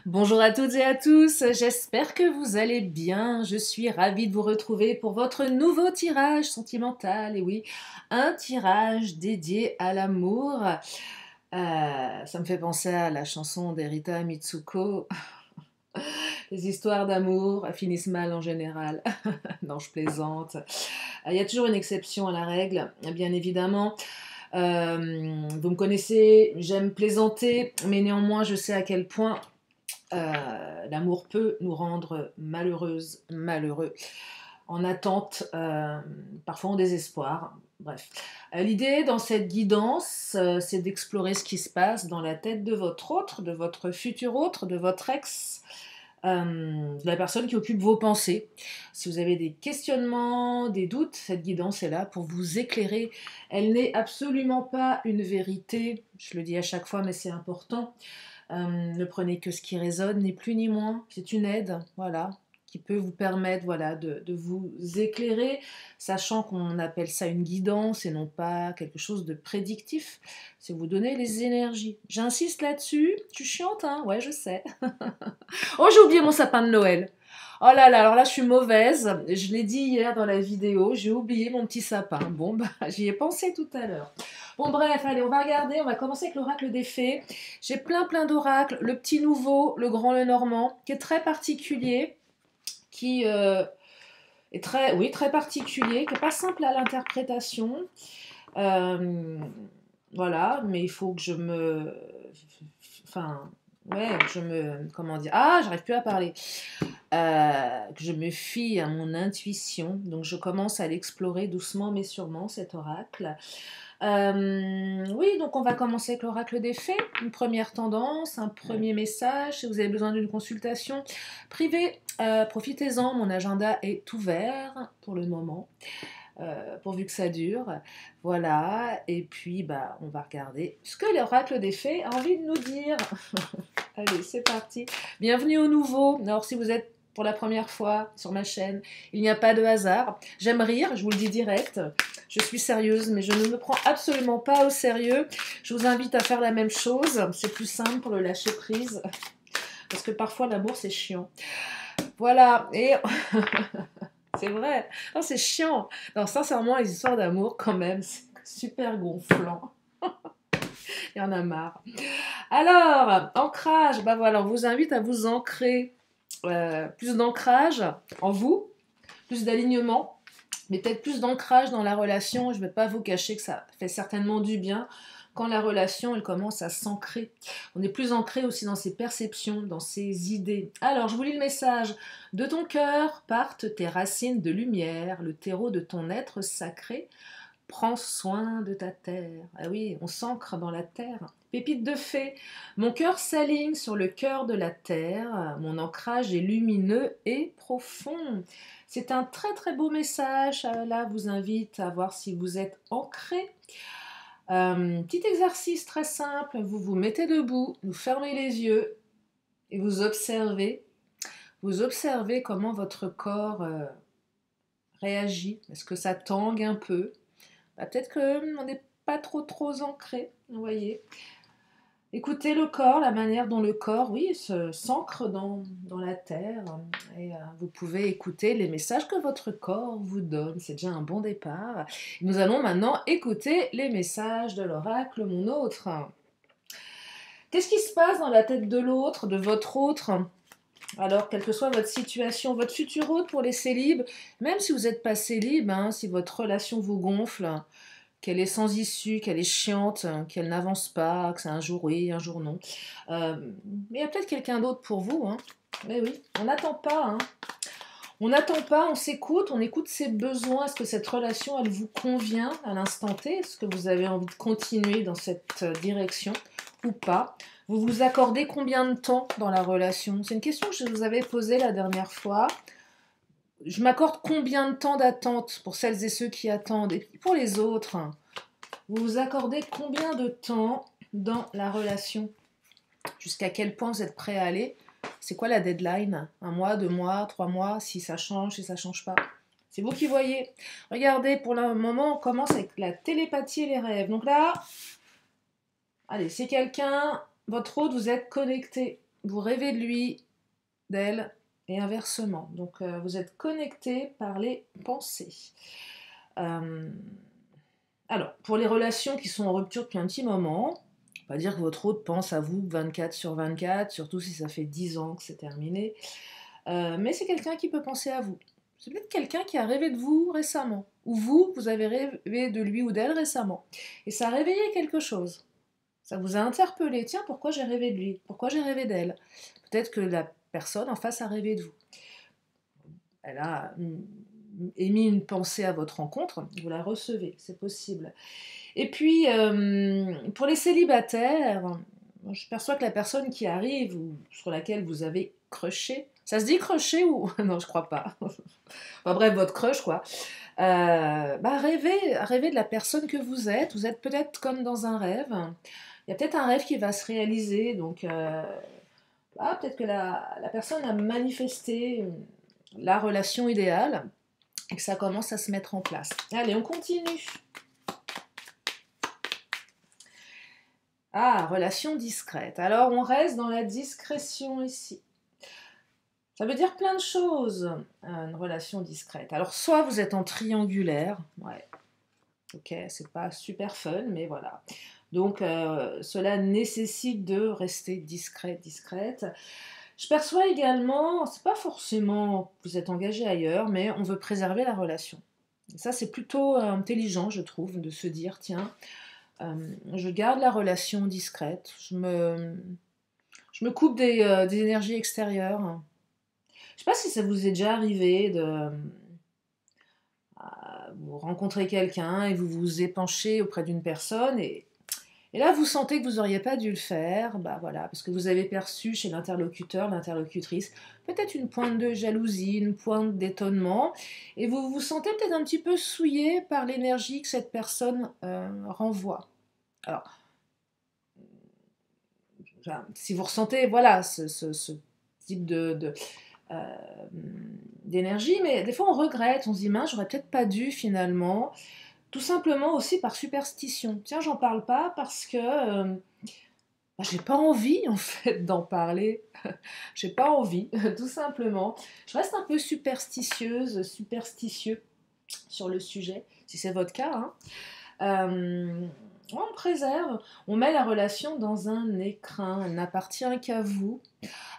Bonjour à toutes et à tous, j'espère que vous allez bien. Je suis ravie de vous retrouver pour votre nouveau tirage sentimental. Et oui, un tirage dédié à l'amour. Ça me fait penser à la chanson d'Erita Mitsuko. Les histoires d'amour finissent mal en général. Non, je plaisante. Il y a toujours une exception à la règle, bien évidemment. Vous me connaissez, j'aime plaisanter, mais néanmoins je sais à quel point l'amour peut nous rendre malheureuses, malheureux, en attente, parfois en désespoir. Bref, l'idée dans cette guidance, c'est d'explorer ce qui se passe dans la tête de votre autre, de votre futur autre, de votre ex, de la personne qui occupe vos pensées. Si vous avez des questionnements, des doutes, cette guidance est là pour vous éclairer. Elle n'est absolument pas une vérité, je le dis à chaque fois, mais c'est important. Ne prenez que ce qui résonne, ni plus ni moins. C'est une aide, voilà, qui peut vous permettre, voilà, de vous éclairer, sachant qu'on appelle ça une guidance et non pas quelque chose de prédictif. C'est vous donner les énergies. J'insiste là-dessus. Tu chiantes, hein? Ouais, je sais. Oh, j'ai oublié mon sapin de Noël. Oh là là, alors là, je suis mauvaise. Je l'ai dit hier dans la vidéo, j'ai oublié mon petit sapin. Bon, bah, j'y ai pensé tout à l'heure. Bon, bref, allez, on va regarder. On va commencer avec l'oracle des fées. J'ai plein d'oracles. Le petit nouveau, le grand, le normand, qui est très particulier, qui est très, oui, très particulier, qui n'est pas simple à l'interprétation. Euh, voilà, mais il faut que je me... Enfin, ouais, je me... Comment dire? Ah, j'arrive plus à parler. Que je me fie à mon intuition. Donc je commence à l'explorer doucement mais sûrement, cet oracle. Oui, donc on va commencer avec l'oracle des fées. Une première tendance, un premier message. Si vous avez besoin d'une consultation privée, profitez-en. Mon agenda est ouvert pour le moment. Pourvu que ça dure. Voilà, et puis bah, on va regarder ce que l'oracle des fées a envie de nous dire. Allez, c'est parti. Bienvenue au nouveau. Alors, si vous êtes pour la première fois sur ma chaîne, il n'y a pas de hasard. J'aime rire, je vous le dis direct. Je suis sérieuse, mais je ne me prends absolument pas au sérieux. Je vous invite à faire la même chose. C'est plus simple pour le lâcher prise. Parce que parfois, l'amour, c'est chiant. Voilà, et... c'est vrai. Non, c'est chiant. Non, sincèrement, les histoires d'amour, quand même, c'est super gonflant. Il y en a marre. Alors, ancrage, bah voilà, on vous invite à vous ancrer. Plus d'ancrage en vous, plus d'alignement, mais peut-être plus d'ancrage dans la relation. Je ne vais pas vous cacher que ça fait certainement du bien quand la relation elle commence à s'ancrer. On est plus ancré aussi dans ses perceptions, dans ses idées. Alors, je vous lis le message. De ton cœur partent tes racines de lumière, le terreau de ton être sacré. Prends soin de ta terre. Ah oui, on s'ancre dans la terre. Pépite de fée. Mon cœur s'aligne sur le cœur de la terre. Mon ancrage est lumineux et profond. C'est un très beau message. Là, vous invite à voir si vous êtes ancré. Petit exercice très simple. Vous vous mettez debout, vous fermez les yeux et vous observez. Vous observez comment votre corps réagit. Est-ce que ça tangue un peu? Bah, peut-être qu'on n'est pas trop ancré, vous voyez. Écoutez le corps, la manière dont le corps, oui, s'ancre dans la terre. Et vous pouvez écouter les messages que votre corps vous donne. C'est déjà un bon départ. Nous allons maintenant écouter les messages de l'oracle, mon autre. Qu'est-ce qui se passe dans la tête de l'autre, de votre autre? Alors, quelle que soit votre situation, votre futur autre pour les célibes, même si vous n'êtes pas célib, hein, si votre relation vous gonfle, qu'elle est sans issue, qu'elle est chiante, qu'elle n'avance pas, que c'est un jour oui, un jour non. Mais il y a peut-être quelqu'un d'autre pour vous. Hein. Mais oui, on n'attend pas. Hein. On n'attend pas, on s'écoute, on écoute ses besoins. Est-ce que cette relation, elle vous convient à l'instant T? Est-ce que vous avez envie de continuer dans cette direction ou pas? Vous vous accordez combien de temps dans la relation? C'est une question que je vous avais posée la dernière fois. Je m'accorde combien de temps d'attente pour celles et ceux qui attendent? Et puis pour les autres, vous vous accordez combien de temps dans la relation? Jusqu'à quel point vous êtes prêt à aller? C'est quoi la deadline? Un mois, 2 mois, 3 mois? Si ça change, si ça change pas? C'est vous qui voyez. Regardez, pour le moment, on commence avec la télépathie et les rêves. Donc là, allez, c'est quelqu'un, votre autre, vous êtes connecté. vous rêvez de lui, d'elle, et inversement. Donc vous êtes connectés par les pensées. Euh, alors, pour les relations qui sont en rupture depuis un petit moment, on va dire que votre hôte pense à vous 24 sur 24, surtout si ça fait 10 ans que c'est terminé. Mais c'est quelqu'un qui peut penser à vous. C'est peut-être quelqu'un qui a rêvé de vous récemment. Ou vous, vous avez rêvé de lui ou d'elle récemment. Et ça a réveillé quelque chose. Ça vous a interpellé. Tiens, pourquoi j'ai rêvé de lui? Pourquoi j'ai rêvé d'elle? Peut-être que la personne en face a rêvé de vous. Elle a émis une pensée à votre rencontre, vous la recevez, c'est possible. Et puis, pour les célibataires, je perçois que la personne qui arrive ou sur laquelle vous avez crushé, ça se dit crusher ou... non, je crois pas. Enfin bref, votre crush, quoi. Rêvez de la personne que vous êtes peut-être comme dans un rêve. Il y a peut-être un rêve qui va se réaliser, donc peut-être que la personne a manifesté la relation idéale et que ça commence à se mettre en place. Allez, on continue. Ah, relation discrète. Alors, on reste dans la discrétion ici. Ça veut dire plein de choses, une relation discrète. Alors, soit vous êtes en triangulaire, ouais, ok, c'est pas super fun, mais voilà. Donc, cela nécessite de rester discrète. Je perçois également, c'est pas forcément que vous êtes engagé ailleurs, mais on veut préserver la relation. Et ça, c'est plutôt intelligent, je trouve, de se dire, tiens, je garde la relation discrète, je me coupe des énergies extérieures. Je sais pas si ça vous est déjà arrivé de vous rencontrer quelqu'un et vous vous épanchez auprès d'une personne et là vous sentez que vous n'auriez pas dû le faire, bah voilà, parce que vous avez perçu chez l'interlocuteur, l'interlocutrice, peut-être une pointe de jalousie, une pointe d'étonnement, et vous vous sentez peut-être un petit peu souillé par l'énergie que cette personne renvoie. Alors, si vous ressentez, voilà, ce type euh, d'énergie, mais des fois on regrette, on se dit, mince, j'aurais peut-être pas dû finalement, tout simplement aussi par superstition. Tiens, j'en parle pas parce que j'ai pas envie en fait d'en parler. J'ai pas envie, tout simplement. Je reste un peu superstitieux sur le sujet, si c'est votre cas, hein. On préserve, on met la relation dans un écrin, elle n'appartient qu'à vous.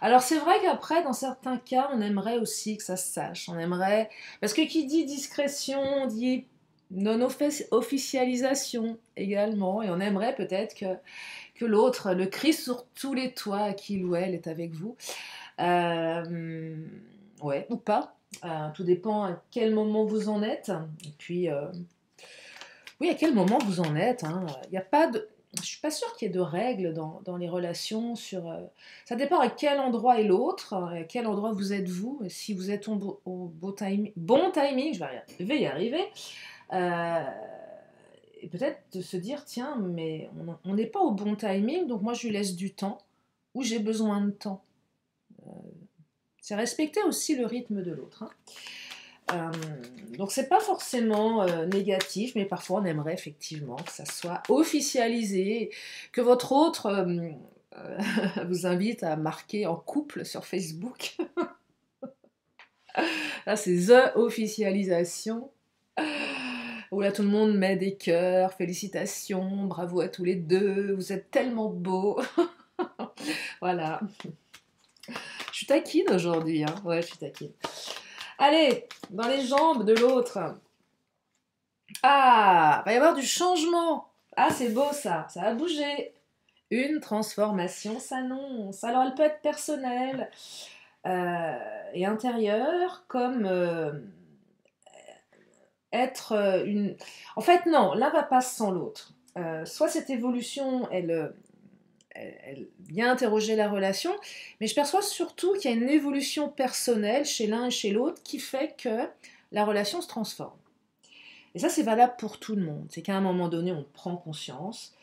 Alors c'est vrai qu'après, dans certains cas, on aimerait aussi que ça se sache. On aimerait, parce que qui dit discrétion dit non-officialisation également, et on aimerait peut-être que l'autre le crie sur tous les toits qu'il ou elle est avec vous. Ouais, ou pas. Tout dépend à quel moment vous en êtes. Et puis, oui, à quel moment vous en êtes, hein. Il n'y a pas de... Je suis pas sûre qu'il y ait de règles dans les relations sur... Ça dépend à quel endroit est l'autre, à quel endroit vous êtes vous. Et si vous êtes au bon timing, je vais y arriver. Euh, et peut-être de se dire, tiens, mais on n'est pas au bon timing, donc moi je lui laisse du temps, ou j'ai besoin de temps. C'est respecter aussi le rythme de l'autre, hein. Donc c'est pas forcément négatif, mais parfois on aimerait effectivement que ça soit officialisé, que votre autre vous invite à marquer en couple sur Facebook. Là c'est the officialisation, où là tout le monde met des cœurs, félicitations, bravo à tous les deux, vous êtes tellement beaux. Voilà. Je suis taquine aujourd'hui, hein. Ouais, je suis taquine. Allez, dans les jambes de l'autre. Ah, il va y avoir du changement. Ah, c'est beau ça, ça a bougé. Une transformation s'annonce. Alors, elle peut être personnelle et intérieure, comme être une... En fait, non, l'un va pas sans l'autre. Soit cette évolution, elle vient interroger la relation, mais je perçois surtout qu'il y a une évolution personnelle chez l'un et chez l'autre qui fait que la relation se transforme. Et ça, c'est valable pour tout le monde. C'est qu'à un moment donné, on prend conscience.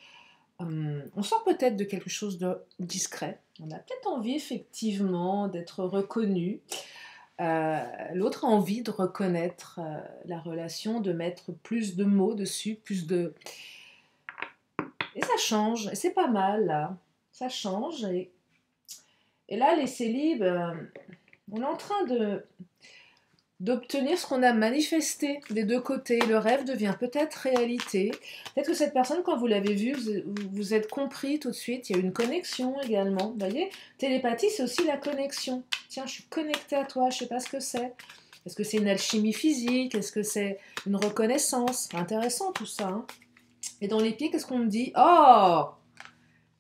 On sort peut-être de quelque chose de discret. On a peut-être envie, effectivement, d'être reconnu. L'autre a envie de reconnaître la relation, de mettre plus de mots dessus, plus de... Et ça change. Et c'est pas mal, là. Ça change. Et Et là, les célibes, on est en train d'obtenir ce qu'on a manifesté des deux côtés. Le rêve devient peut-être réalité. Peut-être que cette personne, quand vous l'avez vue, vous êtes compris tout de suite. Il y a une connexion également. Vous voyez, télépathie, c'est aussi la connexion. Tiens, je suis connectée à toi, je ne sais pas ce que c'est. Est-ce que c'est une alchimie physique? Est-ce que c'est une reconnaissance? Intéressant tout ça. Hein. Et dans les pieds, qu'est-ce qu'on me dit? Oh,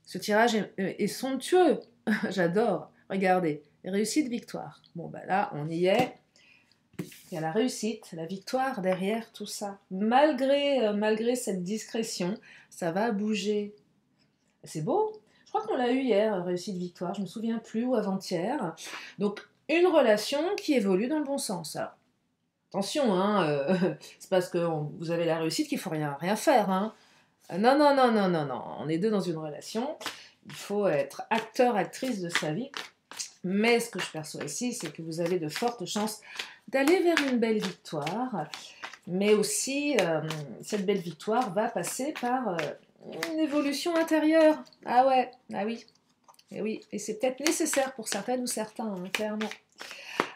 ce tirage est somptueux. J'adore. Regardez, réussite, victoire. Bon, ben là, on y est. Il y a la réussite, la victoire derrière tout ça. Malgré cette discrétion, ça va bouger. C'est beau. Je crois qu'on l'a eu hier, réussite, victoire. Je ne me souviens plus, ou avant-hier. Donc, une relation qui évolue dans le bon sens. Alors, attention, hein, c'est parce que vous avez la réussite qu'il ne faut rien faire. Hein. Non, non, non, non, non, non. On est deux dans une relation. Il faut être acteur, actrice de sa vie. Mais ce que je perçois ici, c'est que vous avez de fortes chances d'aller vers une belle victoire. Mais aussi, cette belle victoire va passer par une évolution intérieure. Ah ouais, ah oui. Et oui, et c'est peut-être nécessaire pour certaines ou certains, hein, clairement.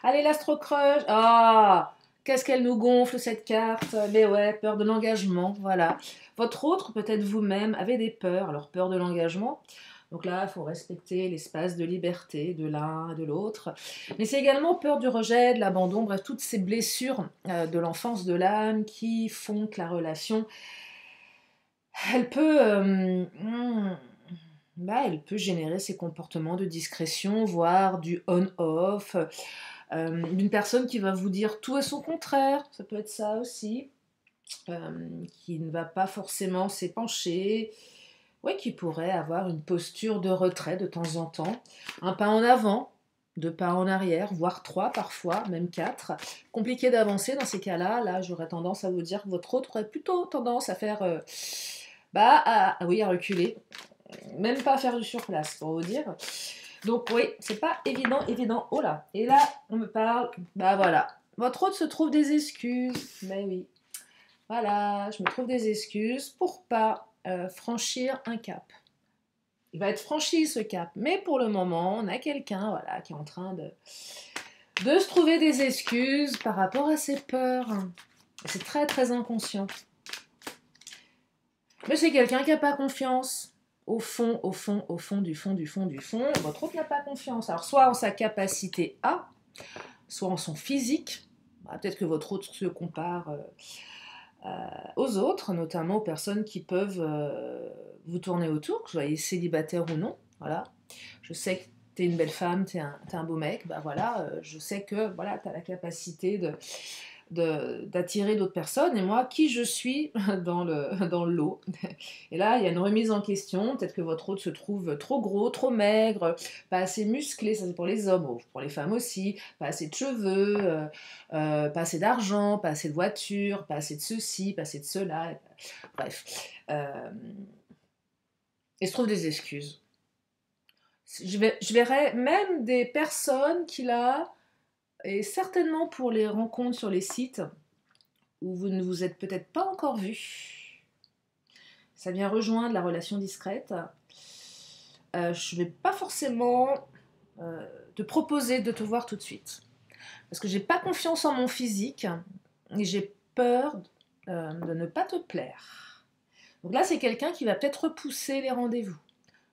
Allez, l'astro-crush. Ah, qu'est-ce qu'elle nous gonfle, cette carte. Mais ouais, peur de l'engagement, voilà. Votre autre, peut-être vous-même, avez des peurs. Alors, peur de l'engagement. Donc là, il faut respecter l'espace de liberté de l'un et de l'autre. Mais c'est également peur du rejet, de l'abandon, bref, toutes ces blessures de l'enfance de l'âme qui font que la relation, elle peut... elle peut générer ces comportements de discrétion, voire du on-off, d'une personne qui va vous dire tout et son contraire, ça peut être ça aussi, qui ne va pas forcément s'épancher, ouais, qui pourrait avoir une posture de retrait de temps en temps, un pas en avant, deux pas en arrière, voire trois parfois, même quatre. Compliqué d'avancer dans ces cas-là. Là, j'aurais tendance à vous dire que votre autre aurait plutôt tendance à faire, à reculer, même pas faire du surplace, pour vous dire. Donc oui, c'est pas évident. Oh là, et là, on me parle, bah voilà, votre autre se trouve des excuses, mais oui. Voilà, je me trouve des excuses pour pas franchir un cap. Il va être franchi ce cap, mais pour le moment, on a quelqu'un voilà, qui est en train de se trouver des excuses par rapport à ses peurs. C'est très très inconscient. Mais c'est quelqu'un qui n'a pas confiance. Au fond du fond, votre autre n'a pas confiance. Alors soit en sa capacité à, soit en son physique. Peut-être que votre autre se compare aux autres, notamment aux personnes qui peuvent vous tourner autour, que vous soyez célibataire ou non. Voilà. Je sais que tu es une belle femme, tu es un beau mec, bah voilà, je sais que voilà, tu as la capacité d'attirer d'autres personnes, et moi, qui je suis dans le lot. Et là, il y a une remise en question, peut-être que votre autre se trouve trop gros, trop maigre, pas assez musclé, ça c'est pour les hommes, pour les femmes aussi, pas assez de cheveux, pas assez d'argent, pas assez de voiture, pas assez de ceci, pas assez de cela, bref. Et se trouve des excuses. Je verrais même des personnes qui là, et certainement pour les rencontres sur les sites où vous ne vous êtes peut-être pas encore vu, ça vient rejoindre la relation discrète. Je ne vais pas forcément te proposer de te voir tout de suite. Parce que j'ai pas confiance en mon physique et j'ai peur de ne pas te plaire. Donc là, c'est quelqu'un qui va peut-être repousser les rendez-vous.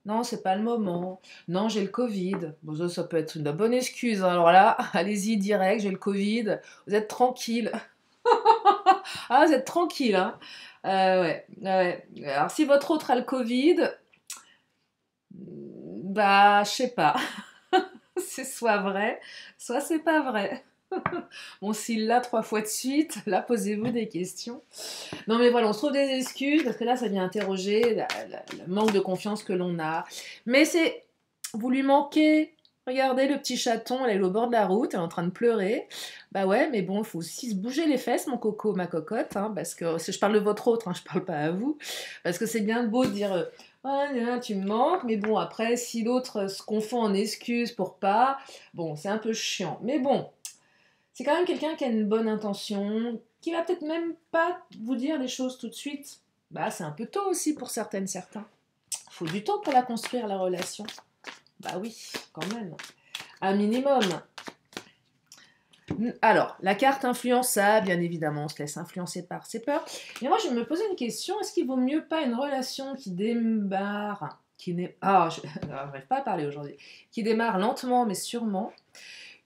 Non, c'est pas le moment. Non, j'ai le Covid. Bon, ça peut être une bonne excuse. Hein. Alors là, allez-y direct, j'ai le Covid. Vous êtes tranquille. Ah, vous êtes tranquille, hein. Ouais. Alors, si votre autre a le Covid, bah, je sais pas. C'est soit vrai, soit c'est pas vrai. Bon, s'il l'a 3 fois de suite, là, posez-vous des questions. Non, mais voilà, on se trouve des excuses, parce que là, ça vient interroger le manque de confiance que l'on a. Mais c'est... Vous lui manquez. Regardez le petit chaton, elle est au bord de la route, elle est en train de pleurer. Bah ouais, mais bon, il faut aussi se bouger les fesses, mon coco, ma cocotte, hein, parce que je parle de votre autre, hein, je parle pas à vous. Parce que c'est bien beau de dire oh, tu me manques, mais bon, après, si l'autre se confond en excuses pour pas, bon, c'est un peu chiant. Mais bon, c'est quand même quelqu'un qui a une bonne intention, qui va peut-être même pas vous dire les choses tout de suite. Bah, c'est un peu tôt aussi pour certaines, certains. Il faut du temps pour la construire, la relation. Bah oui, quand même. Un minimum. Alors, la carte influençable, bien évidemment, on se laisse influencer par ses peurs. Mais moi, je me posais une question, est-ce qu'il vaut mieux pas une relation qui démarre, je n'arrive pas à parler aujourd'hui, qui démarre lentement mais sûrement,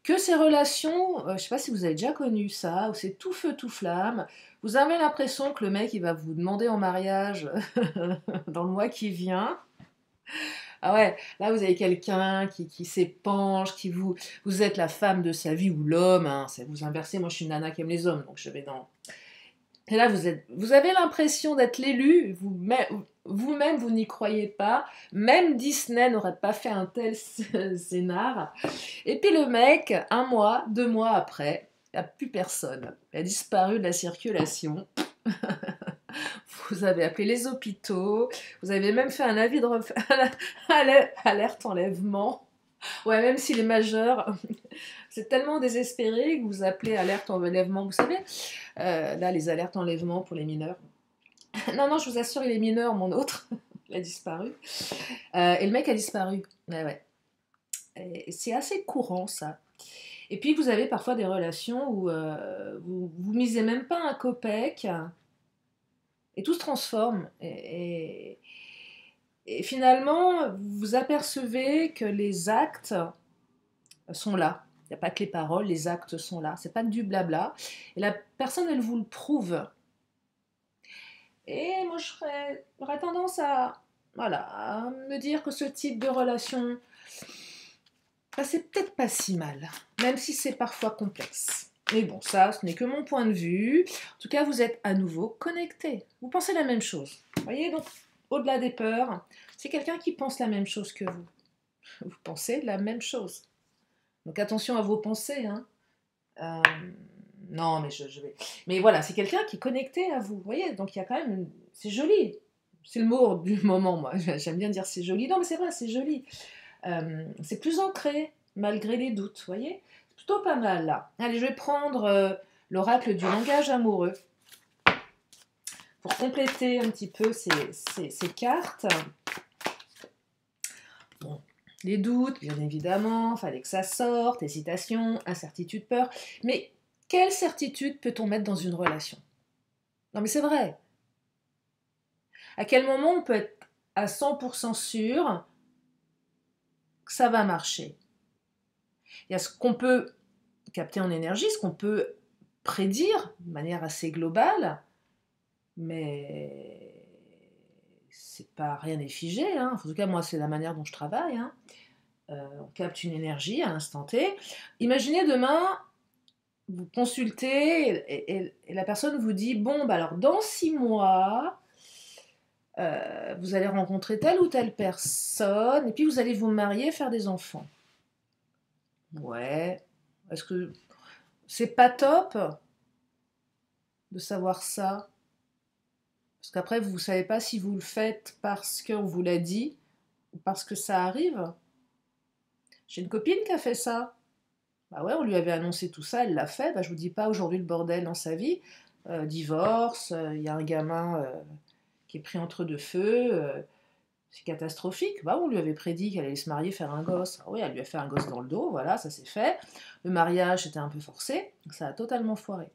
que ces relations, je ne sais pas si vous avez déjà connu ça, où c'est tout feu, tout flamme, vous avez l'impression que le mec, il va vous demander en mariage dans le mois qui vient. Ah ouais, là vous avez quelqu'un qui s'épanche, vous êtes la femme de sa vie ou l'homme, hein, vous inversez, moi je suis une nana qui aime les hommes, donc je vais dans... Et là vous avez l'impression d'être l'élu, vous-même vous n'y croyez pas, même Disney n'aurait pas fait un tel scénar. Et puis le mec, un mois, 2 mois après, il n'y a plus personne, il a disparu de la circulation. Vous avez appelé les hôpitaux, vous avez même fait un avis de alerte enlèvement. Ouais, même s'il est majeur, c'est tellement désespéré que vous appelez alerte enlèvement, vous savez, là, les alertes enlèvement pour les mineurs. Non, non, je vous assure, il est mineur, mon autre, il a disparu. Et le mec a disparu, ouais. Et c'est assez courant, ça. Et puis, vous avez parfois des relations où vous misez même pas un copec, et tout se transforme. Et finalement, vous vous apercevez que les actes sont là. Il n'y a pas que les paroles, les actes sont là. C'est pas que du blabla. Et la personne, elle vous le prouve. Et moi, j'aurais tendance à me dire que ce type de relation, bah, c'est peut-être pas si mal, même si c'est parfois complexe. Mais bon, ça, ce n'est que mon point de vue. En tout cas, vous êtes à nouveau connectés. Vous pensez la même chose. Vous voyez, donc, au-delà des peurs, c'est quelqu'un qui pense la même chose que vous. Vous pensez la même chose. Donc attention à vos pensées. Hein. Non, mais je vais... Mais voilà, c'est quelqu'un qui est connecté à vous. Vous voyez, donc il y a quand même... C'est joli. C'est le mot du moment, moi. J'aime bien dire c'est joli. Non, mais c'est vrai, c'est joli. C'est plus ancré, malgré les doutes, vous voyez. C'est plutôt pas mal, là. Allez, je vais prendre l'oracle du langage amoureux pour compléter un petit peu ces cartes. Bon, les doutes, bien évidemment, fallait que ça sorte, hésitation, incertitude, peur. Mais quelle certitude peut-on mettre dans une relation? Non, mais c'est vrai. À quel moment on peut être à 100% sûr que ça va marcher? Il y a ce qu'on peut capter en énergie, ce qu'on peut prédire de manière assez globale, mais c'est pas rien n'est figé. Hein. En tout cas, moi, c'est la manière dont je travaille. Hein. On capte une énergie à l'instant T. Imaginez demain, vous consultez et la personne vous dit, bon, bah alors dans 6 mois, vous allez rencontrer telle ou telle personne, et puis vous allez vous marier, faire des enfants. Ouais, est-ce que c'est pas top de savoir ça? Parce qu'après, vous ne savez pas si vous le faites parce qu'on vous l'a dit ou parce que ça arrive. J'ai une copine qui a fait ça. Bah ouais, on lui avait annoncé tout ça, elle l'a fait. Bah, je vous dis pas aujourd'hui le bordel dans sa vie. Divorce, il y a un gamin qui est pris entre deux feux. C'est catastrophique. Bah, on lui avait prédit qu'elle allait se marier, faire un gosse. Ah oui, elle lui a fait un gosse dans le dos, voilà, ça s'est fait. Le mariage était un peu forcé, donc ça a totalement foiré.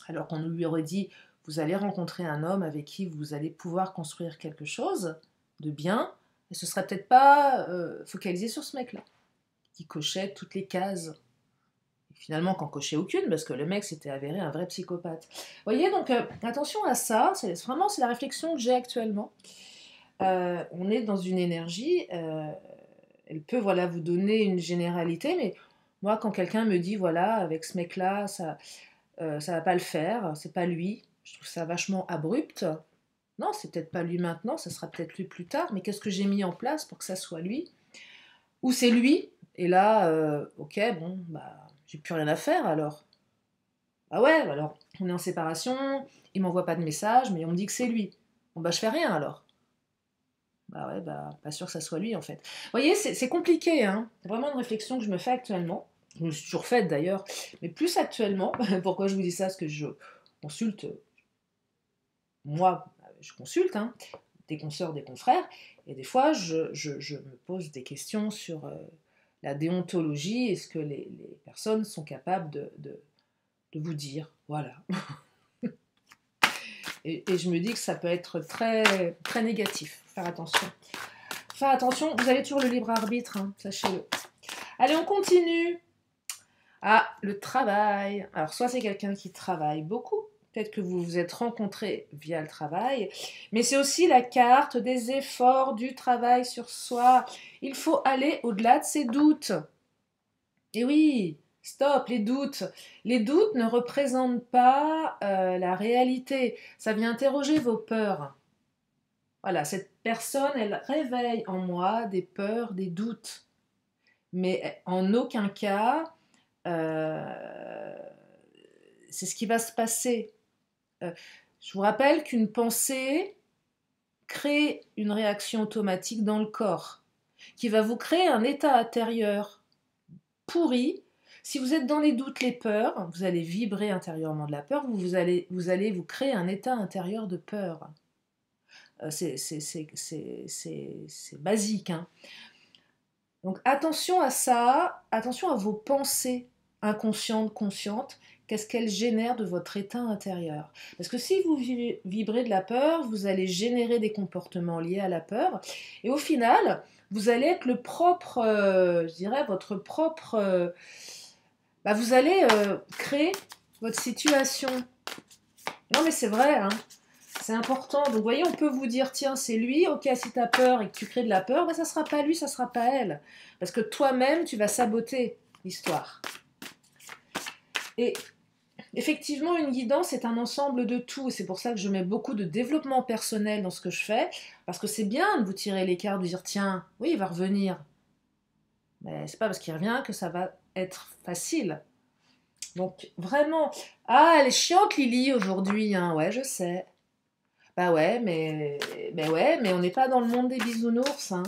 Alors qu'on lui aurait dit, vous allez rencontrer un homme avec qui vous allez pouvoir construire quelque chose de bien, et ce serait peut-être pas focalisé sur ce mec-là, qui cochait toutes les cases. Et finalement, qu'en cochait aucune, parce que le mec s'était avéré un vrai psychopathe. Vous voyez, donc attention à ça, c'est la réflexion que j'ai actuellement. On est dans une énergie, elle peut voilà, vous donner une généralité, mais moi, quand quelqu'un me dit, voilà, avec ce mec-là, ça va pas le faire, c'est pas lui, je trouve ça vachement abrupt. Non, c'est peut-être pas lui maintenant, ça sera peut-être lui plus tard, mais qu'est-ce que j'ai mis en place pour que ça soit lui? Ou c'est lui, et là, ok, bon, bah, j'ai plus rien à faire alors. Ah ouais, alors, on est en séparation, il m'envoie pas de message, mais on me dit que c'est lui. Bon, bah, je fais rien alors. Bah ouais, bah, pas sûr que ça soit lui en fait. Vous voyez, c'est compliqué, hein. C'est vraiment une réflexion que je me fais actuellement. Je me suis toujours faite d'ailleurs, mais plus actuellement. Pourquoi je vous dis ça? Parce que je consulte, moi, je consulte, hein, des consoeurs, des confrères, Et des fois, je me pose des questions sur la déontologie. Est-ce que les personnes sont capables de vous dire, voilà. Et je me dis que ça peut être très, très négatif. Faire attention. Faire attention, vous avez toujours le libre arbitre, hein, sachez-le. Allez, on continue. Ah, le travail. Alors, soit c'est quelqu'un qui travaille beaucoup, peut-être que vous vous êtes rencontrés via le travail, mais c'est aussi la carte des efforts, du travail sur soi. Il faut aller au-delà de ses doutes. Et oui, stop, les doutes. Les doutes ne représentent pas la réalité. Ça vient interroger vos peurs. Voilà, cette personne, elle réveille en moi des peurs, des doutes. Mais en aucun cas, euh, c'est ce qui va se passer. Je vous rappelle qu'une pensée crée une réaction automatique dans le corps, qui va vous créer un état intérieur pourri. Si vous êtes dans les doutes, les peurs, vous allez vibrer intérieurement de la peur, vous allez vous créer un état intérieur de peur. C'est basique, hein. Donc attention à ça, attention à vos pensées inconscientes, conscientes, qu'est-ce qu'elles génèrent de votre état intérieur. Parce que si vous vibrez de la peur, vous allez générer des comportements liés à la peur, et au final, vous allez être le propre, je dirais, votre propre... vous allez créer votre situation. Non mais c'est vrai, hein. C'est important. Donc, vous voyez, on peut vous dire, tiens, c'est lui, ok, si tu as peur et que tu crées de la peur, ça ne sera pas lui, ça ne sera pas elle. Parce que toi-même, tu vas saboter l'histoire. Et effectivement, une guidance est un ensemble de tout. C'est pour ça que je mets beaucoup de développement personnel dans ce que je fais. Parce que c'est bien de vous tirer l'écart, de dire, tiens, oui, il va revenir. Mais c'est pas parce qu'il revient que ça va être facile. Donc, vraiment, ah, elle est chiante, Lily, aujourd'hui, hein. Ouais, je sais. Bah ouais, mais on n'est pas dans le monde des bisounours, hein.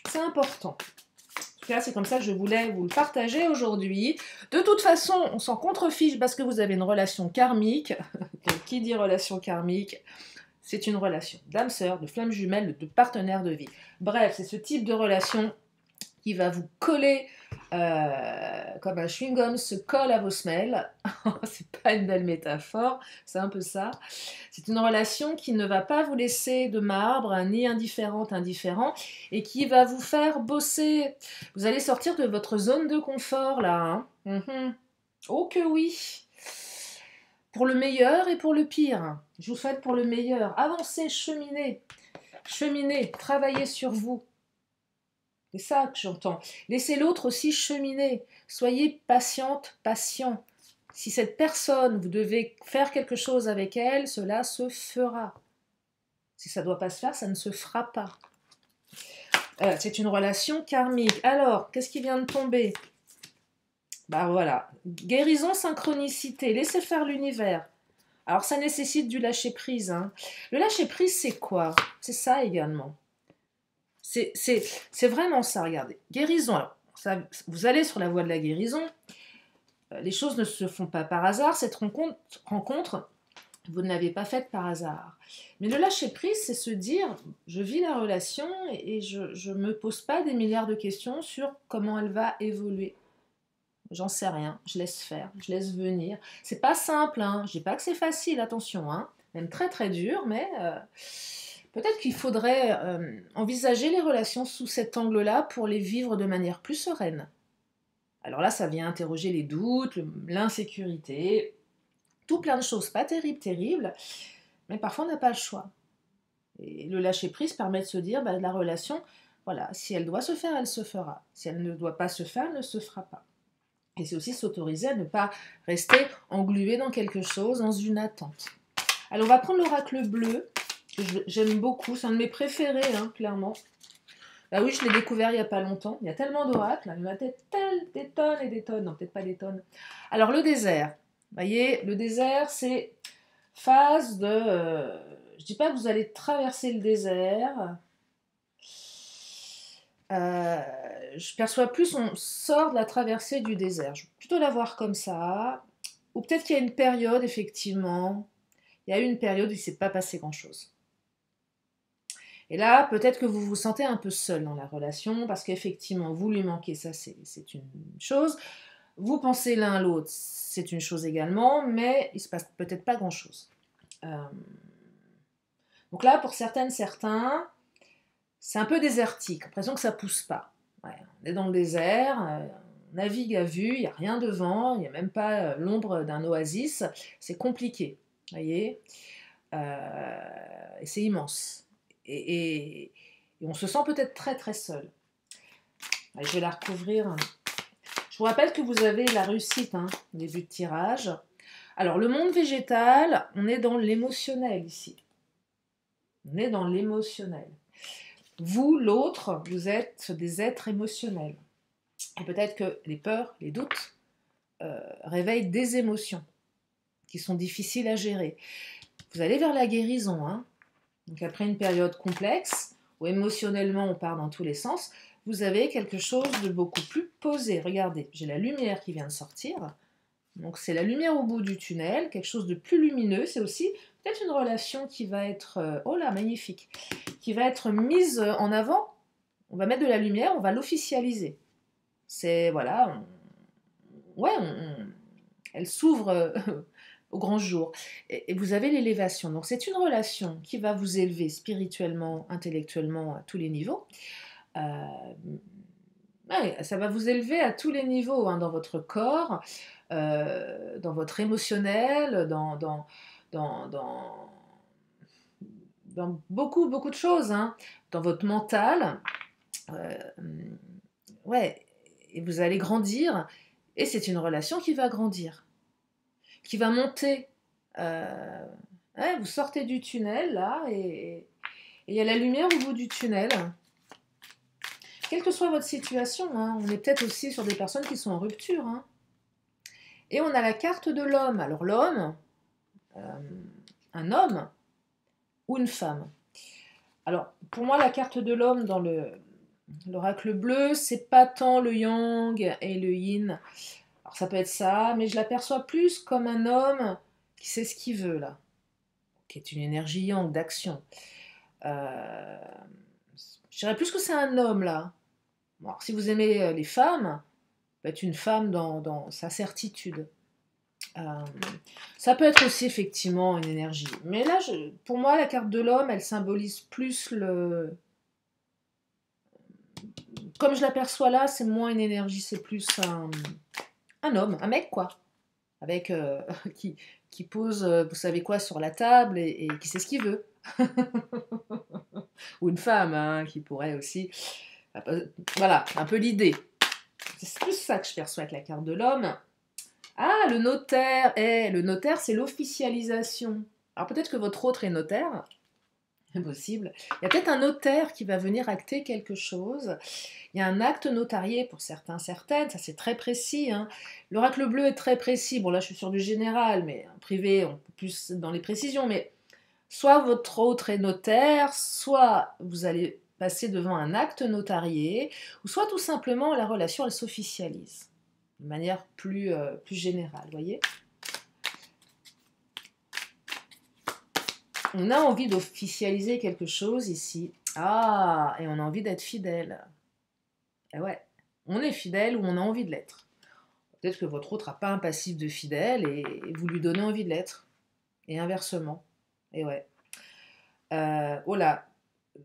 C'est important. En tout cas, c'est comme ça que je voulais vous le partager aujourd'hui. De toute façon, on s'en contrefiche parce que vous avez une relation karmique. Donc, qui dit relation karmique? C'est une relation d'âme sœur, de flamme jumelle, de partenaire de vie. Bref, c'est ce type de relation qui va vous coller comme un chewing-gum se colle à vos semelles. C'est pas une belle métaphore, c'est un peu ça. C'est une relation qui ne va pas vous laisser de marbre, ni indifférente, indifférent, et qui va vous faire bosser. Vous allez sortir de votre zone de confort, là. Hein. Oh que oui! Pour le meilleur et pour le pire. Je vous souhaite pour le meilleur. Avancez, cheminez. Cheminez, travaillez sur vous. C'est ça que j'entends. Laissez l'autre aussi cheminer. Soyez patiente, patient. Si cette personne, vous devez faire quelque chose avec elle, cela se fera. Si ça ne doit pas se faire, ça ne se fera pas. C'est une relation karmique. Alors, qu'est-ce qui vient de tomber? Bah voilà. Guérison, synchronicité. Laissez faire l'univers. Alors, ça nécessite du lâcher-prise. Hein. Le lâcher-prise, c'est quoi? C'est ça également. C'est vraiment ça, regardez. Guérison, alors, ça, vous allez sur la voie de la guérison, les choses ne se font pas par hasard, cette rencontre, vous ne l'avez pas faite par hasard. Mais le lâcher-prise, c'est se dire, je vis la relation et je ne me pose pas des milliards de questions sur comment elle va évoluer. J'en sais rien, je laisse faire, je laisse venir. C'est pas simple, hein. Je dis pas que c'est facile, attention, hein. Même très très dur, mais... peut-être qu'il faudrait envisager les relations sous cet angle-là pour les vivre de manière plus sereine. Alors là, ça vient interroger les doutes, l'insécurité, tout plein de choses pas terribles, mais parfois on n'a pas le choix. Et le lâcher-prise permet de se dire, la relation, voilà, si elle doit se faire, elle se fera. Si elle ne doit pas se faire, elle ne se fera pas. Et c'est aussi s'autoriser à ne pas rester englué dans quelque chose, dans une attente. Alors on va prendre l'oracle bleu, que j'aime beaucoup, c'est un de mes préférés, hein, clairement. Bah oui, je l'ai découvert il n'y a pas longtemps. Il y a tellement d'oracles, il y en a peut-être des tonnes et des tonnes, non, peut-être pas des tonnes. Alors le désert, vous voyez, le désert, c'est phase de... je dis pas que vous allez traverser le désert. Je perçois plus, on sort de la traversée du désert. Je vais plutôt la voir comme ça. Ou peut-être qu'il y a une période, effectivement. Il y a eu une période où il ne s'est pas passé grand-chose. Et là, peut-être que vous vous sentez un peu seul dans la relation, parce qu'effectivement, vous lui manquez, ça c'est une chose. Vous pensez l'un à l'autre, c'est une chose également, mais il se passe peut-être pas grand-chose. Euh, donc là, pour certaines, certains, c'est un peu désertique, l'impression que ça pousse pas. Ouais, on est dans le désert, on navigue à vue, il n'y a rien devant, il n'y a même pas l'ombre d'un oasis, c'est compliqué, voyez. Et c'est immense. Et on se sent peut-être très très seul. Allez, je vais la recouvrir. Je vous rappelle que vous avez la réussite, hein, au début de tirage. Alors, le monde végétal, on est dans l'émotionnel ici. On est dans l'émotionnel. Vous, l'autre, vous êtes des êtres émotionnels. Et peut-être que les peurs, les doutes réveillent des émotions qui sont difficiles à gérer. Vous allez vers la guérison, hein. Donc après une période complexe, où émotionnellement on part dans tous les sens, vous avez quelque chose de beaucoup plus posé. Regardez, j'ai la lumière qui vient de sortir. Donc c'est la lumière au bout du tunnel, quelque chose de plus lumineux. C'est aussi peut-être une relation qui va être, oh là, magnifique, qui va être mise en avant. On va mettre de la lumière, on va l'officialiser. C'est, voilà, elle s'ouvre au grand jour. Et vous avez l'élévation. Donc c'est une relation qui va vous élever spirituellement, intellectuellement, à tous les niveaux. Euh, ouais, ça va vous élever à tous les niveaux, hein, dans votre corps, dans votre émotionnel, dans, dans, dans beaucoup, beaucoup de choses, hein, dans votre mental. Euh, ouais, et vous allez grandir, et c'est une relation qui va grandir, qui va monter. Ouais, vous sortez du tunnel, là, et il y a la lumière au bout du tunnel. Quelle que soit votre situation, hein, on est peut-être aussi sur des personnes qui sont en rupture. Hein. Et on a la carte de l'homme. Alors l'homme, euh, un homme ou une femme. Alors pour moi, la carte de l'homme dans l'oracle bleu, c'est pas tant le yang et le yin. Alors ça peut être ça, mais je l'aperçois plus comme un homme qui sait ce qu'il veut là, qui est une énergie yang d'action. Euh, je dirais plus que c'est un homme là. Bon, alors, si vous aimez les femmes, peut être une femme dans sa certitude. Euh, ça peut être aussi effectivement une énergie. Mais là, pour moi, la carte de l'homme, elle symbolise plus le... Comme je l'aperçois là, c'est moins une énergie, c'est plus un homme, un mec quoi. Avec qui pose, vous savez quoi, sur la table et qui sait ce qu'il veut. Ou une femme, hein, qui pourrait aussi... Voilà, un peu l'idée. C'est plus ça que je perçois avec la carte de l'homme. Ah, le notaire. Le notaire, c'est l'officialisation. Alors peut-être que votre autre est notaire. C'est possible. Il y a peut-être un notaire qui va venir acter quelque chose. Il y a un acte notarié pour certains, certaines. Ça, c'est très précis. Hein. L'oracle bleu est très précis. Bon, là, je suis sur du général, mais en privé, on peut plus dans les précisions. Mais soit votre autre est notaire, soit vous allez passer devant un acte notarié, ou soit tout simplement la relation, elle s'officialise de manière plus générale, vous voyez. On a envie d'officialiser quelque chose ici. Ah, et on a envie d'être fidèle. Et ouais, on est fidèle ou on a envie de l'être. Peut-être que votre autre n'a pas un passif de fidèle et vous lui donnez envie de l'être. Et inversement. Et ouais. Oh là,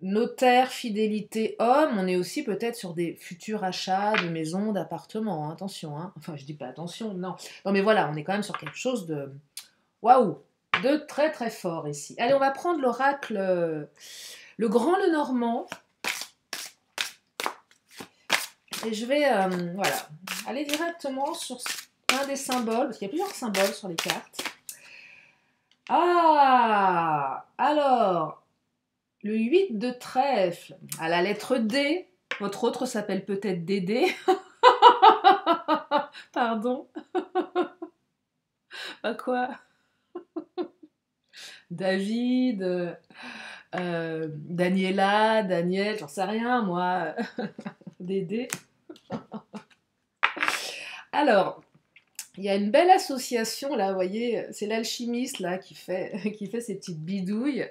notaire, fidélité, homme, on est aussi peut-être sur des futurs achats de maisons, d'appartements. Hein, attention, hein. Enfin, je dis pas attention, non. Non, mais voilà, on est quand même sur quelque chose de... Waouh, de très très fort ici. Allez, on va prendre l'oracle, le grand Lenormand. Et je vais, voilà, aller directement sur un des symboles, parce qu'il y a plusieurs symboles sur les cartes. Ah, alors, le 8 de trèfle, à la lettre D, votre autre s'appelle peut-être Dédé. Pardon. Pas quoi. David, Daniela, Daniel, j'en sais rien, moi. Dédé. Alors, il y a une belle association, là, vous voyez, c'est l'alchimiste, là, qui fait ses petites bidouilles.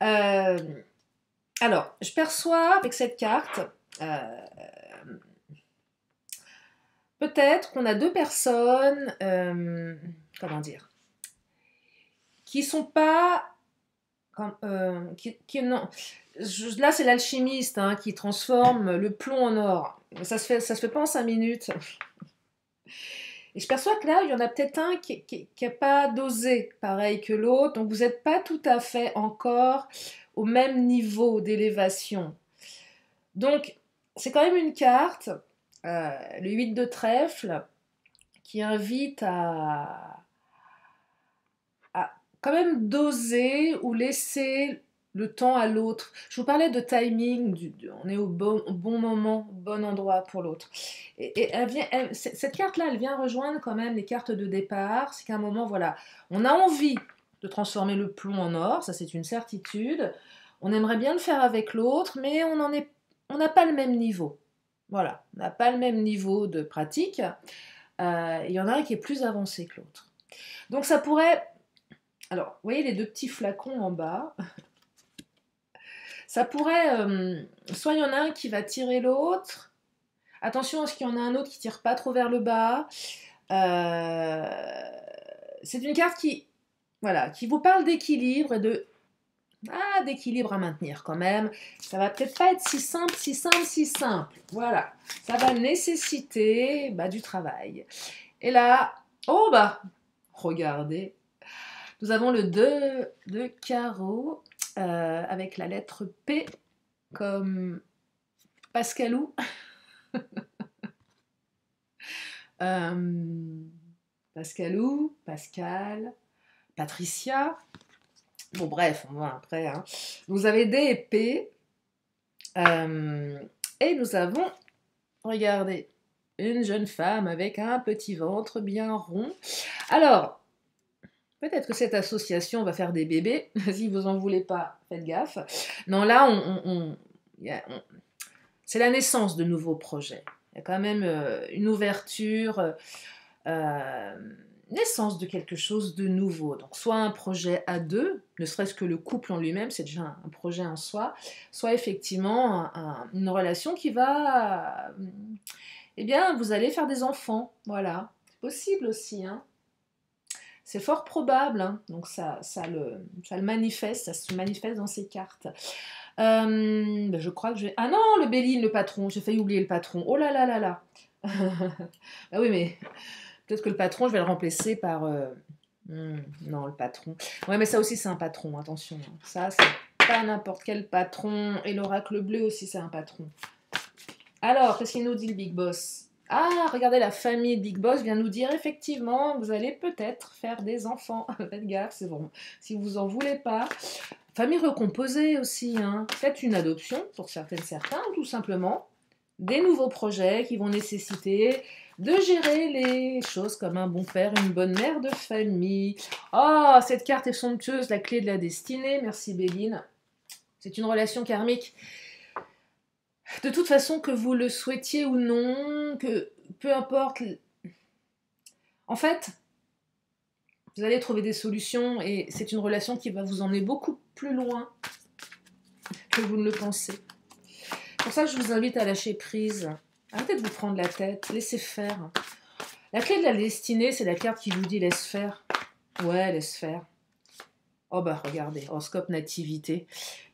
Euh, alors, je perçois avec cette carte, euh, peut-être qu'on a deux personnes, comment dire, qui sont pas, non, là c'est l'alchimiste hein, qui transforme le plomb en or. Ça se fait pas en 5 minutes. Et je perçois que là, il y en a peut-être un qui n'a pas dosé pareil que l'autre, donc vous n'êtes pas tout à fait encore au même niveau d'élévation. Donc, c'est quand même une carte, le 8 de trèfle, qui invite à quand même doser ou laisser le temps à l'autre. Je vous parlais de timing, on est au bon moment, au bon endroit pour l'autre. Et cette carte-là, elle vient rejoindre quand même les cartes de départ. C'est qu'à un moment, voilà, on a envie de transformer le plomb en or, ça c'est une certitude. On aimerait bien le faire avec l'autre, mais on n'a pas le même niveau. Voilà, on n'a pas le même niveau de pratique. Il y en a un qui est plus avancé que l'autre. Donc ça pourrait... Alors, vous voyez les deux petits flacons en bas. Ça pourrait... soit il y en a un qui va tirer l'autre. Attention à ce qu'il y en a un autre qui tire pas trop vers le bas. C'est une carte qui, voilà, qui vous parle d'équilibre et d'équilibre à maintenir quand même. Ça va peut-être pas être si simple, si simple, si simple. Voilà, ça va nécessiter du travail. Et là, oh bah, regardez, nous avons le 2 de carreau avec la lettre P comme Pascalou. Pascalou, Pascal, Patricia. Bon, bref, on va après. Hein. Vous avez D et P. Et nous avons, regardez, une jeune femme avec un petit ventre bien rond. Alors, peut-être que cette association va faire des bébés. Si vous en voulez pas, faites gaffe. Non, là, c'est la naissance de nouveaux projets. Il y a quand même une ouverture, naissance de quelque chose de nouveau. Donc, soit un projet à deux, ne serait-ce que le couple en lui-même, c'est déjà un projet en soi, soit effectivement une relation qui va... eh bien, vous allez faire des enfants. Voilà. C'est possible aussi, hein. C'est fort probable, hein. Donc ça le manifeste, ça se manifeste dans ces cartes. Je crois que je vais... Ah non, le Béline, le patron, j'ai failli oublier le patron. Oh là là là là. Ah oui, mais peut-être que le patron, je vais le remplacer par... non, le patron. Ouais, mais ça aussi, c'est un patron, attention. Hein. Ça, c'est pas n'importe quel patron. Et l'oracle bleu aussi, c'est un patron. Alors, qu'est-ce qu'il nous dit le Big Boss? Ah, regardez, la famille Big Boss vient nous dire effectivement, vous allez peut-être faire des enfants. Faites gaffe, c'est bon. Si vous en voulez pas. Famille recomposée aussi, hein. Faites une adoption pour certains, ou tout simplement des nouveaux projets qui vont nécessiter de gérer les choses comme un bon père, une bonne mère de famille. Oh, cette carte est somptueuse, la clé de la destinée. Merci Béline. C'est une relation karmique. De toute façon, que vous le souhaitiez ou non, que peu importe. En fait, vous allez trouver des solutions et c'est une relation qui va vous emmener beaucoup plus loin que vous ne le pensez. Pour ça, je vous invite à lâcher prise. Arrêtez de vous prendre la tête, laissez faire. La clé de la destinée, c'est la carte qui vous dit laisse faire. Ouais, laisse faire. Oh bah regardez, horoscope nativité,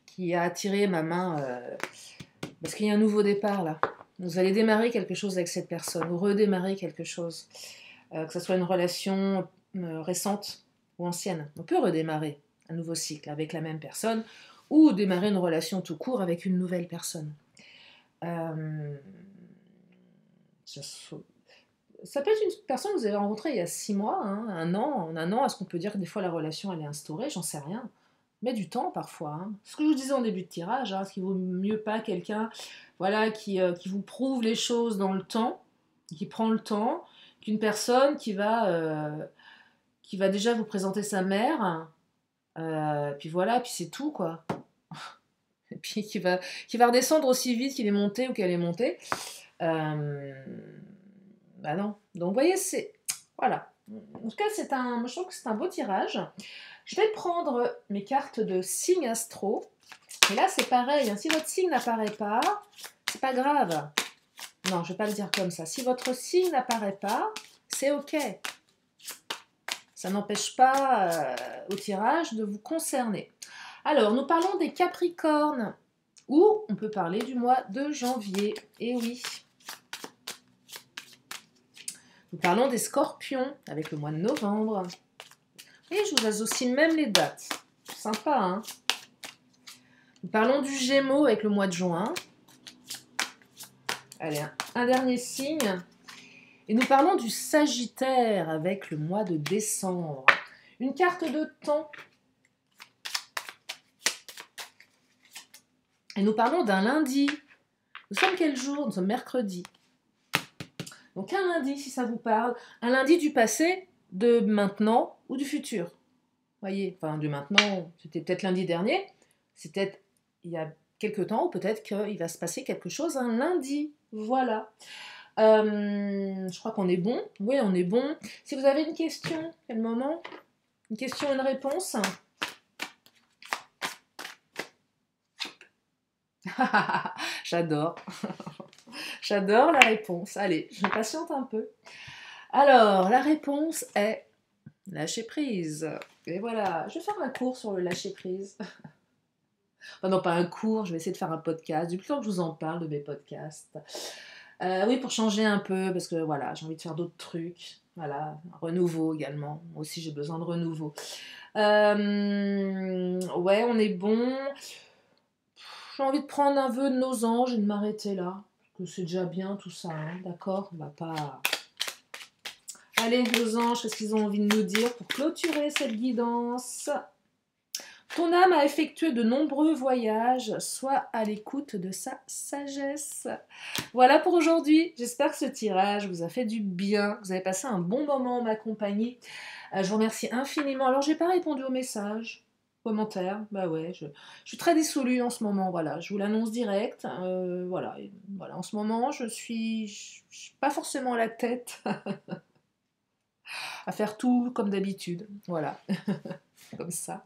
qui a attiré ma main parce qu'il y a un nouveau départ là. Vous allez démarrer quelque chose avec cette personne, ou redémarrer quelque chose. Que ce soit une relation récente ou ancienne. On peut redémarrer un nouveau cycle avec la même personne, ou démarrer une relation tout court avec une nouvelle personne. Ça peut être une personne que vous avez rencontrée il y a 6 mois, hein, un an, est-ce qu'on peut dire que des fois la relation elle est instaurée? J'en sais rien. Mais du temps parfois. Hein. Ce que je vous disais en début de tirage, hein, est-ce qu'il vaut mieux pas quelqu'un voilà, qui vous prouve les choses dans le temps, qui prend le temps, qu'une personne qui va déjà vous présenter sa mère, puis voilà, puis c'est tout quoi. Et puis qui va redescendre aussi vite qu'il est monté ou qu'elle est montée. Bah non. Donc vous voyez, c'est... Voilà. En tout cas, je trouve que c'est un beau tirage. Je vais prendre mes cartes de signe astro. Et là, c'est pareil, hein, si votre signe n'apparaît pas, c'est pas grave. Non, je vais pas le dire comme ça. Si votre signe n'apparaît pas, c'est ok. Ça n'empêche pas au tirage de vous concerner. Alors, nous parlons des Capricornes, ou on peut parler du mois de janvier. Et oui. Nous parlons des Scorpions, avec le mois de novembre. Et je vous associe même les dates. Sympa, hein? Nous parlons du Gémeaux avec le mois de juin. Allez, un dernier signe. Et nous parlons du Sagittaire avec le mois de décembre. Une carte de temps. Et nous parlons d'un lundi. Nous sommes quel jour? Nous sommes mercredi. Donc un lundi, si ça vous parle. Un lundi du passé, de maintenant ou du futur. Voyez, enfin du maintenant, c'était peut-être lundi dernier. C'est peut-être il y a quelques temps, ou peut-être qu'il va se passer quelque chose un lundi. Voilà. Je crois qu'on est bon. Oui, on est bon. Si vous avez une question, quel moment? Une question, une réponse? J'adore. J'adore la réponse. Allez, je patiente un peu. Alors, la réponse est lâcher prise. Et voilà, je vais faire un cours sur le lâcher prise. Enfin, non, pas un cours, je vais essayer de faire un podcast. Depuis le temps que je vous en parle de mes podcasts. Oui, pour changer un peu, parce que voilà, j'ai envie de faire d'autres trucs. Voilà, un renouveau également. Moi aussi, j'ai besoin de renouveau. Ouais, on est bon. J'ai envie de prendre un vœu de nos anges et de m'arrêter là. Que c'est déjà bien tout ça, hein, d'accord? On va pas... Allez, nos anges, qu'est-ce qu'ils ont envie de nous dire pour clôturer cette guidance? Ton âme a effectué de nombreux voyages, sois à l'écoute de sa sagesse. Voilà pour aujourd'hui. J'espère que ce tirage vous a fait du bien. Vous avez passé un bon moment en ma compagnie. Je vous remercie infiniment. Alors, j'ai pas répondu aux messages, commentaires. Bah ouais, je suis très dissolue en ce moment. Voilà, je vous l'annonce direct. Voilà, voilà. En ce moment, je suis pas forcément la tête à faire tout comme d'habitude. Voilà, comme ça.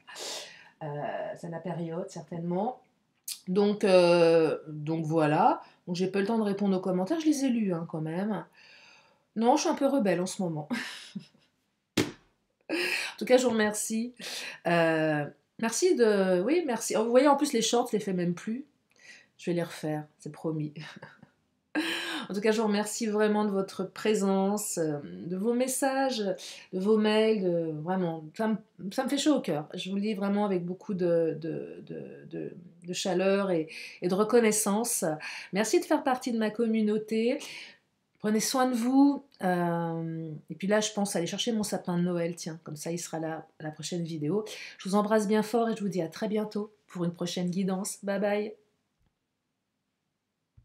C'est la période, certainement. Donc voilà. Donc j'ai pas le temps de répondre aux commentaires. Je les ai lus hein, quand même. Non, je suis un peu rebelle en ce moment. En tout cas, je vous remercie. Merci de... Oui, merci. Vous voyez, en plus, les shorts, je les fais même plus. Je vais les refaire, c'est promis. En tout cas, je vous remercie vraiment de votre présence, de vos messages, de vos mails. Vraiment, ça me fait chaud au cœur. Je vous le dis vraiment avec beaucoup de chaleur et de reconnaissance. Merci de faire partie de ma communauté. Prenez soin de vous. Et puis là, je pense aller chercher mon sapin de Noël. Tiens, comme ça, il sera là à la prochaine vidéo. Je vous embrasse bien fort et je vous dis à très bientôt pour une prochaine guidance. Bye bye.